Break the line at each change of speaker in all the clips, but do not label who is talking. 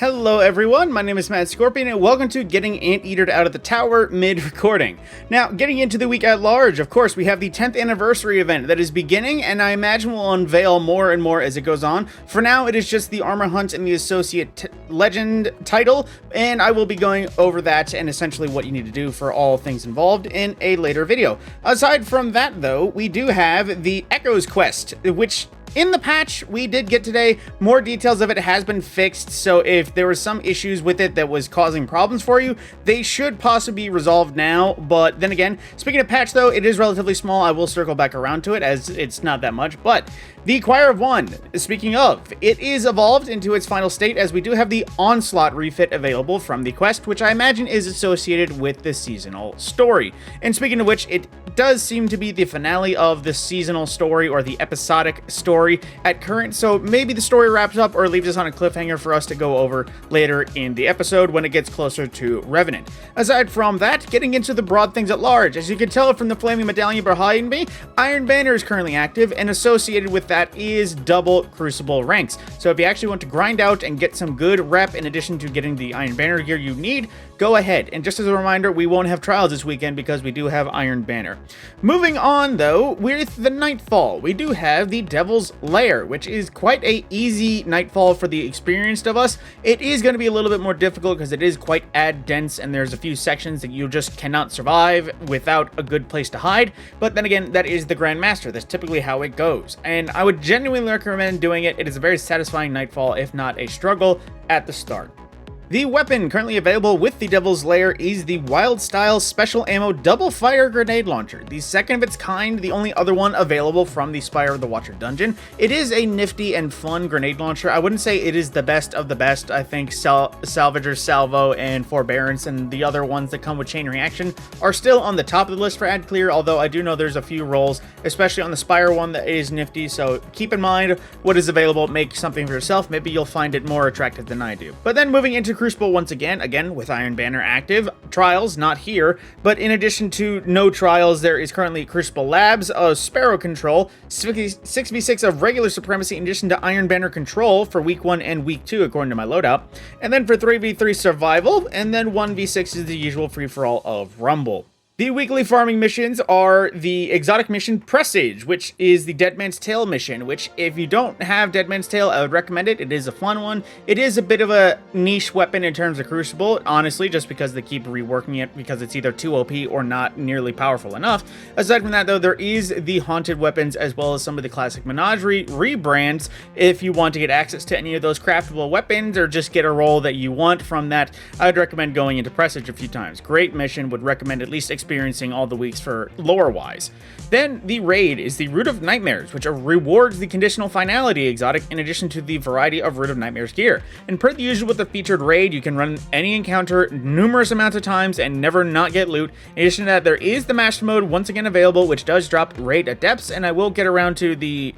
Hello everyone, my name is TheMadScorpyon and welcome to Getting Anteatered Out of the Tower mid-recording. Now, getting into the week at large, of course, we have the 10th anniversary event that is beginning, and I imagine will unveil more and more as it goes on. For now, it is just the Armor Hunt and the Associate Legend title, and I will be going over that and essentially what you need to do for all things involved in a later video. Aside from that, though, we do have the Echoes quest, which in the patch we did get today. More details of it has been fixed, so if there were some issues with it that was causing problems for you, they should possibly be resolved now. But then again, speaking of patch though, it is relatively small. I will circle back around to it as it's not that much. But the Choir of One, speaking of, it is evolved into its final state as we do have the Onslaught refit available from the quest, which I imagine is associated with the seasonal story. And speaking of which, it does seem to be the finale of the seasonal story or the episodic story at current, so maybe the story wraps up or leaves us on a cliffhanger for us to go over later in the episode when it gets closer to Revenant. Aside from that, getting into the broad things at large, as you can tell from the flaming medallion behind me, Iron Banner is currently active, and associated with that is double Crucible ranks. So if you actually want to grind out and get some good rep in addition to getting the Iron Banner gear you need, go ahead. And just as a reminder, we won't have trials this weekend because we do have Iron Banner. Moving on though, with the Nightfall, we do have the Devil's Lair, which is quite a easy Nightfall for the experienced of us. It is going to be a little bit more difficult because it is quite ad dense and there's a few sections that you just cannot survive without a good place to hide. But then again, that is the Grandmaster. That's typically how it goes. And I would genuinely recommend doing it. It is a very satisfying Nightfall, if not a struggle at the start. The weapon currently available with the Devil's Lair is the Wild Style Special Ammo Double Fire Grenade Launcher, the second of its kind, the only other one available from the Spire of the Watcher dungeon. It is a nifty and fun grenade launcher. I wouldn't say it is the best of the best. I think Salvager, Salvo, and Forbearance and the other ones that come with Chain Reaction are still on the top of the list for ad clear, although I do know there's a few rolls, especially on the Spire one, that is nifty, so keep in mind what is available. Make something for yourself. Maybe you'll find it more attractive than I do. But then moving into Crucible once again with Iron Banner active. Trials, not here, but in addition to no trials, there is currently Crucible Labs, a Sparrow Control, 6v6 of regular Supremacy in addition to Iron Banner Control for week 1 and week 2 according to my loadout, and then for 3v3 Survival, and then 1v6 is the usual free-for-all of Rumble. The weekly farming missions are the exotic mission Presage, which is the Dead Man's Tale mission, which if you don't have Dead Man's Tale, I would recommend it. It is a fun one. It is a bit of a niche weapon in terms of Crucible, honestly, just because they keep reworking it because it's either too OP or not nearly powerful enough. Aside from that, though, there is the Haunted weapons as well as some of the classic Menagerie rebrands. If you want to get access to any of those craftable weapons or just get a roll that you want from that, I'd recommend going into Presage a few times. Great mission, would recommend at least experiencing all the weeks for lore-wise. Then the raid is the Root of Nightmares, which rewards the conditional finality exotic in addition to the variety of Root of Nightmares gear. And per the usual with the featured raid, you can run any encounter numerous amounts of times and never not get loot. In addition to that, there is the Master Mode once again available, which does drop raid at depths, and I will get around to the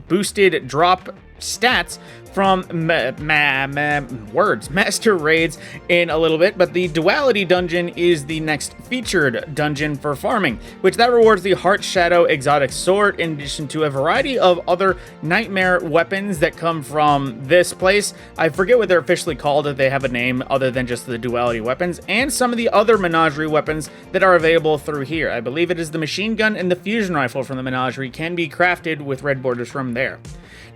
boosted drop stats from master raids in a little bit, but the Duality dungeon is the next featured dungeon for farming, which that rewards the Heart Shadow exotic sword in addition to a variety of other nightmare weapons that come from this place. I forget what they're officially called, if they have a name other than just the Duality weapons, and some of the other Menagerie weapons that are available through here. I believe it is the machine gun and the fusion rifle from the Menagerie can be crafted with red borders from there.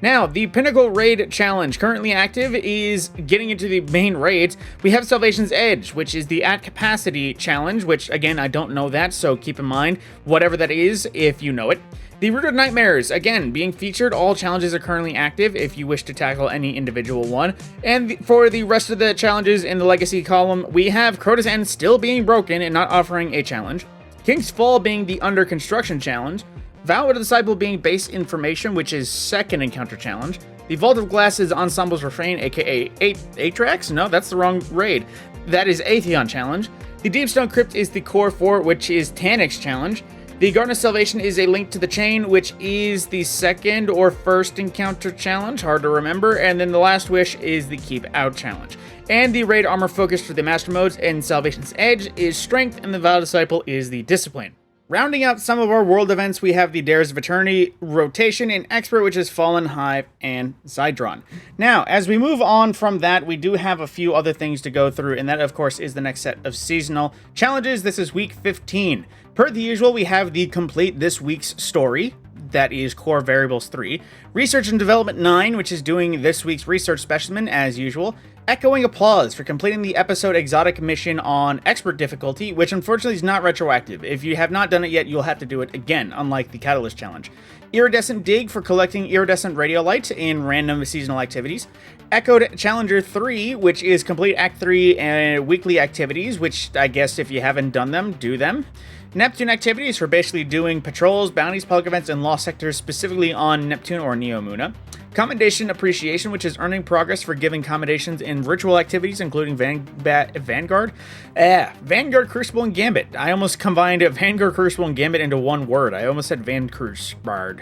Now, the Pinnacle Raid Challenge currently active is getting into the main raids. We have Salvation's Edge, which is the At Capacity Challenge, which, again, I don't know that, so keep in mind whatever that is if you know it. The Root of Nightmares, again, being featured. All challenges are currently active if you wish to tackle any individual one. And for the rest of the challenges in the Legacy column, we have Crota's End still being broken and not offering a challenge. King's Fall being the Under Construction Challenge. Vow of the Disciple being base information, which is second encounter challenge. The Vault of Glass is Ensemble's Refrain, aka Atrax? No, that's the wrong raid. That is Atheon challenge. The Deepstone Crypt is the Core 4, which is Tanix challenge. The Garden of Salvation is a Link to the Chain, which is the second or first encounter challenge, hard to remember. And then the Last Wish is the Keep Out challenge. And the raid armor focus for the Master Modes and Salvation's Edge is Strength, and the Vow Disciple is the Discipline. Rounding out some of our world events, we have the Dares of Eternity rotation in Expert, which is Fallen, Hive, and Zydron. Now, as we move on from that, we do have a few other things to go through, and that, of course, is the next set of seasonal challenges. This is week 15. Per the usual, we have the complete this week's story. That is Core Variables 3. Research and Development 9, which is doing this week's Research Specimen, as usual. Echoing Applause for completing the episode Exotic Mission on Expert difficulty, which unfortunately is not retroactive. If you have not done it yet, you'll have to do it again, unlike the Catalyst Challenge. Iridescent Dig for collecting iridescent radiolite in random seasonal activities. Echoed Challenger 3, which is complete Act 3 and weekly activities, which I guess if you haven't done them, do them. Neptune activities for basically doing patrols, bounties, public events, and lost sectors specifically on Neptune or Neomuna. Commendation Appreciation, which is earning progress for giving commendations in virtual activities, including Vanguard, Crucible, and Gambit. I almost combined Vanguard, Crucible, and Gambit into one word. I almost said Van Crucible.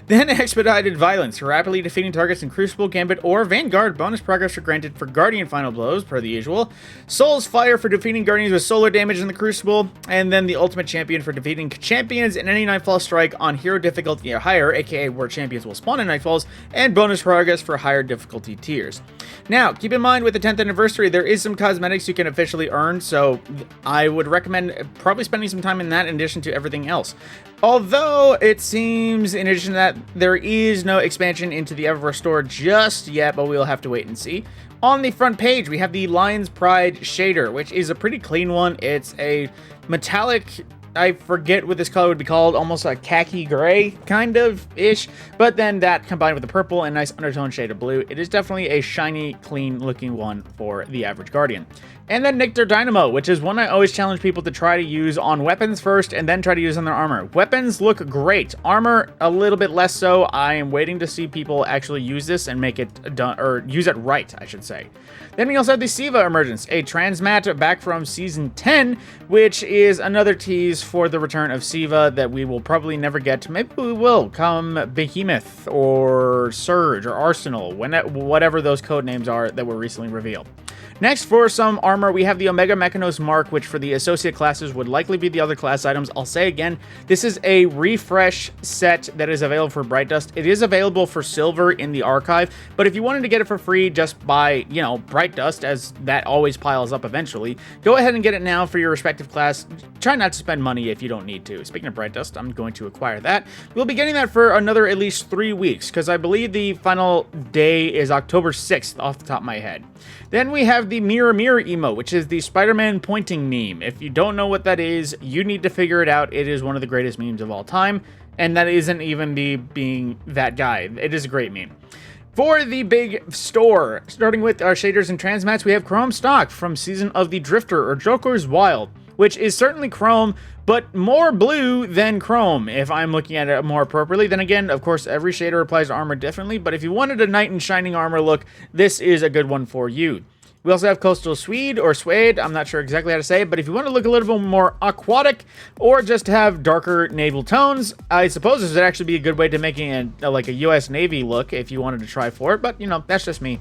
Then Expedited Violence, rapidly defeating targets in Crucible, Gambit, or Vanguard. Bonus progress are granted for Guardian Final Blows, per the usual. Soul's Fire for defeating Guardians with solar damage in the Crucible. And then the Ultimate Champion for defeating champions in any Nightfall strike on hero difficulty or higher, aka where champions will spawn in Nightfalls, and bonus progress for higher difficulty tiers. Now, keep in mind with the 10th anniversary, there is some cosmetics you can officially earn, so I would recommend probably spending some time in that in addition to everything else. Although it seems, in addition to that, there is no expansion into the Eververse store just yet, but we'll have to wait and see. On the front page, we have the Lion's Pride shader, which is a pretty clean one. It's a metallic, I forget what this color would be called, almost a khaki gray, kind of-ish, but then that combined with the purple and nice undertone shade of blue, it is definitely a shiny, clean-looking one for the average Guardian. And then Nictar Dynamo, which is one I always challenge people to try to use on weapons first and then try to use on their armor. Weapons look great. Armor, a little bit less so. I am waiting to see people actually use this and make it done, or use it right, I should say. Then we also have the Siva Emergence, a transmat back from Season 10, which is another tease for the return of Siva that we will probably never get. Maybe we will come Behemoth or Surge or Arsenal, whatever those code names are that were recently revealed. Next, for some armor, we have the Omega Mechanos Mark, which for the associate classes would likely be the other class items. I'll say again, this is a refresh set that is available for Bright Dust. It is available for silver in the archive, but if you wanted to get it for free just by, Bright Dust, as that always piles up eventually, go ahead and get it now for your respective class. Try not to spend money if you don't need to. Speaking of Bright Dust, I'm going to acquire that. We'll be getting that for another at least 3 weeks, because I believe the final day is October 6th off the top of my head. Then we have the Mirror Mirror emote, which is the Spider-Man pointing meme. If you don't know what that is, you need to figure it out. It is one of the greatest memes of all time, and that isn't even me being that guy. It is a great meme. For the big store, starting with our shaders and transmats, we have Chrome stock from Season of the Drifter, or Joker's Wild, which is certainly Chrome, but more blue than Chrome, if I'm looking at it more appropriately. Then again, of course, every shader applies to armor differently, but if you wanted a knight in shining armor look, this is a good one for you. We also have Coastal Swede, or Suede, I'm not sure exactly how to say it, but if you want to look a little bit more aquatic, or just have darker naval tones, I suppose this would actually be a good way to making like a US Navy look if you wanted to try for it, but, that's just me.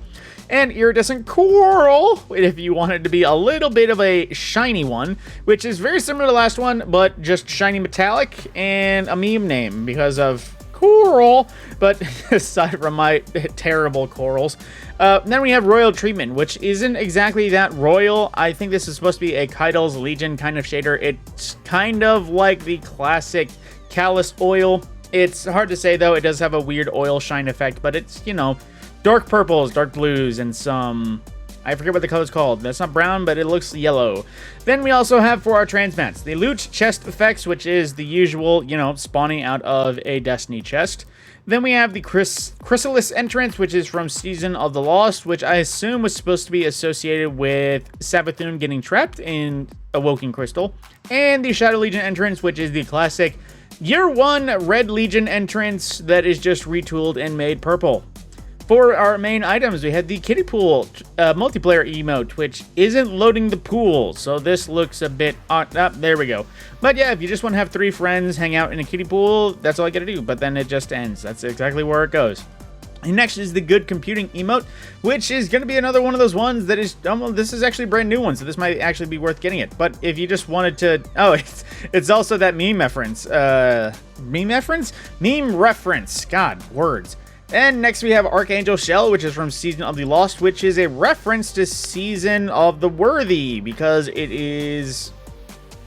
And Iridescent Coral, if you wanted to be a little bit of a shiny one, which is very similar to the last one, but just shiny metallic, and a meme name because of coral, but aside from my terrible corals. Then we have Royal Treatment, which isn't exactly that royal. I think this is supposed to be a Kaido's Legion kind of shader. It's kind of like the classic Callus oil. It's hard to say, though. It does have a weird oil shine effect, but it's, dark purples, dark blues, and some... I forget what the color's called. That's not brown, but it looks yellow. Then we also have for our transmats, the Loot Chest Effects, which is the usual, spawning out of a Destiny chest. Then we have the Chrysalis Entrance, which is from Season of the Lost, which I assume was supposed to be associated with Savathun getting trapped in Awoken Crystal. And the Shadow Legion Entrance, which is the classic Year 1 Red Legion entrance that is just retooled and made purple. For our main items, we had the Kiddie Pool multiplayer emote, which isn't loading the pool, so this looks a bit odd. There we go. But yeah, if you just want to have 3 friends hang out in a kiddie pool, that's all I gotta do, but then it just ends. That's exactly where it goes. And next is the good computing emote, which is going to be another one of those ones that is, this is actually a brand new one, so this might actually be worth getting it. But if you just wanted to, it's also that meme reference. Meme reference. God, words. And next we have Archangel Shell, which is from Season of the Lost, which is a reference to Season of the Worthy, because it is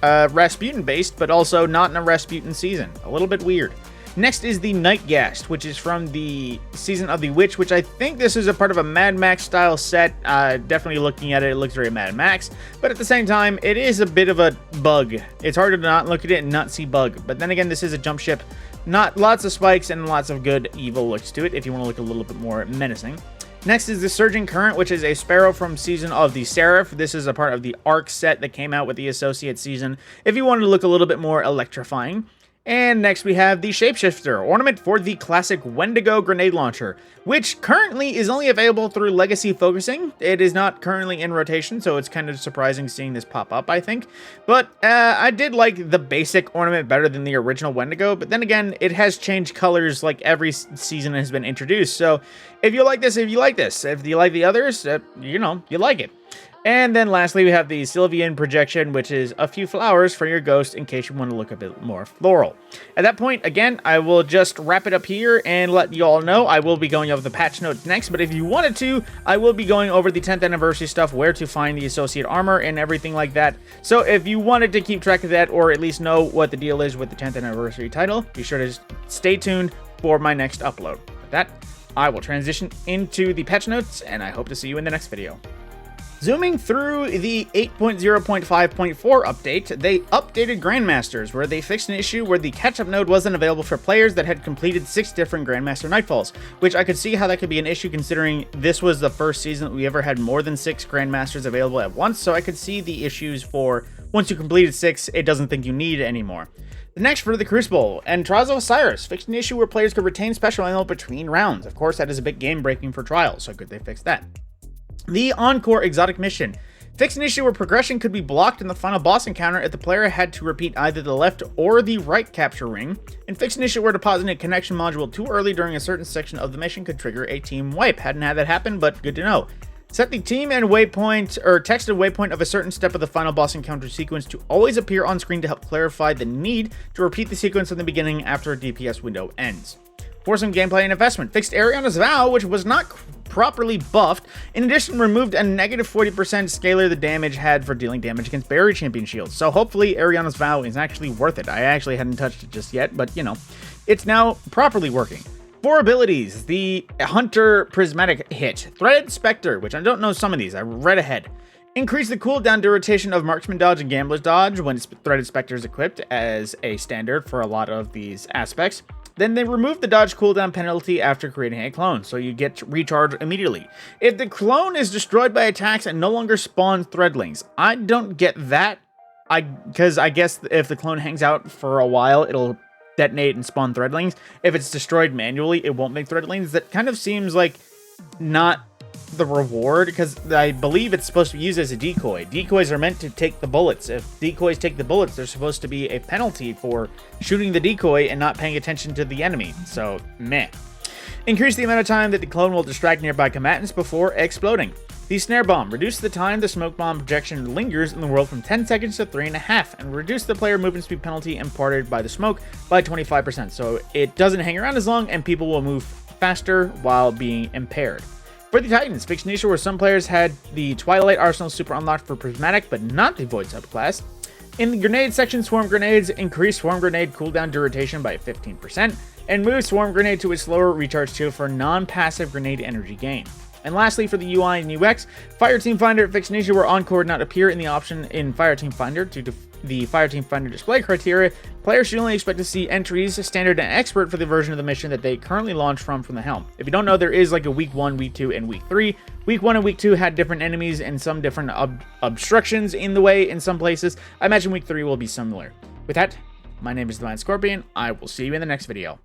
Rasputin based, but also not in a Rasputin season. A little bit weird. Next is the Nightgast, which is from the Season of the Witch, which I think this is a part of a Mad Max style set. Definitely looking at it, it looks very Mad Max, but at the same time, it is a bit of a bug. It's hard to not look at it and not see bug, but then again, this is a jump ship. Not lots of spikes and lots of good evil looks to it if you want to look a little bit more menacing. Next is the Surging Current, which is a Sparrow from Season of the Seraph. This is a part of the Arc set that came out with the Associate Season if you wanted to look a little bit more electrifying. And next we have the Shapeshifter, ornament for the classic Wendigo grenade launcher, which currently is only available through Legacy Focusing. It is not currently in rotation, so it's kind of surprising seeing this pop up, I think. But I did like the basic ornament better than the original Wendigo, but then again, it has changed colors like every season has been introduced. So if you like this, you like this. If you like the others, you like it. And then lastly, we have the Sylvian Projection, which is a few flowers for your ghost in case you want to look a bit more floral. At that point, again, I will just wrap it up here and let you all know I will be going over the patch notes next, but if you wanted to, I will be going over the 10th anniversary stuff, where to find the associate armor and everything like that. So if you wanted to keep track of that, or at least know what the deal is with the 10th anniversary title, be sure to stay tuned for my next upload. With that, I will transition into the patch notes, and I hope to see you in the next video. Zooming through the 8.0.5.4 update, they updated Grandmasters, where they fixed an issue where the catch-up node wasn't available for players that had completed 6 different Grandmaster Nightfalls, which I could see how that could be an issue considering this was the first season that we ever had more than 6 Grandmasters available at once, so I could see the issues for once you completed 6, it doesn't think you need it anymore. The next for the Crucible, and Trials of Osiris fixed an issue where players could retain special ammo between rounds. Of course, that is a bit game-breaking for Trials, so good they fixed that. The Encore Exotic Mission fixed an issue where progression could be blocked in the final boss encounter if the player had to repeat either the left or the right capture ring, and fixed an issue where depositing a connection module too early during a certain section of the mission could trigger a team wipe. Hadn't had that happen, but good to know. Set the team and waypoint, or texted waypoint of a certain step of the final boss encounter sequence to always appear on screen to help clarify the need to repeat the sequence in the beginning after a DPS window ends. For some gameplay and investment, fixed Ariana's Vow, which was not properly buffed. In addition, removed a negative 40% scalar the damage had for dealing damage against Barrier Champion shields. So hopefully Ariana's Vow is actually worth it. I actually hadn't touched it just yet, but it's now properly working. For abilities, the Hunter Prismatic Hit, Threaded Spectre, which I don't know some of these, I read ahead. Increase the cooldown duration of Marksman Dodge and Gambler's Dodge when Threaded Spectre is equipped as a standard for a lot of these aspects. Then they remove the dodge cooldown penalty after creating a clone, so you get recharged immediately. If the clone is destroyed by attacks and no longer spawns threadlings, I don't get that. Because I guess if the clone hangs out for a while, it'll detonate and spawn threadlings. If it's destroyed manually, it won't make threadlings. That kind of seems like not the reward, because I believe it's supposed to be used as a decoy. Decoys are meant to take the bullets. If decoys take the bullets, there's supposed to be a penalty for shooting the decoy and not paying attention to the enemy. So, meh. Increase the amount of time that the clone will distract nearby combatants before exploding. The Snare Bomb. Reduce the time the smoke bomb projection lingers in the world from 10 seconds to 3.5, and reduce the player movement speed penalty imparted by the smoke by 25%. So it doesn't hang around as long and people will move faster while being impaired. For the Titans, fixed an issue where some players had the Twilight Arsenal super unlocked for Prismatic, but not the Void subclass. In the grenade section, Swarm Grenades increase Swarm Grenade cooldown duration by 15%, and move Swarm Grenade to a slower recharge tier for non-passive grenade energy gain. And lastly, for the UI and UX, Fireteam Finder fixed an issue where Encore did not appear in the option in Fireteam Finder due to the Fireteam Finder display criteria. Players should only expect to see entries, standard and expert, for the version of the mission that they currently launch from the helm. If you don't know, there is like a week 1, week 2, and week 3. Week 1 and week 2 had different enemies and some different obstructions in the way in some places. I imagine week 3 will be similar. With that, my name is TheMadScorpyon. I will see you in the next video.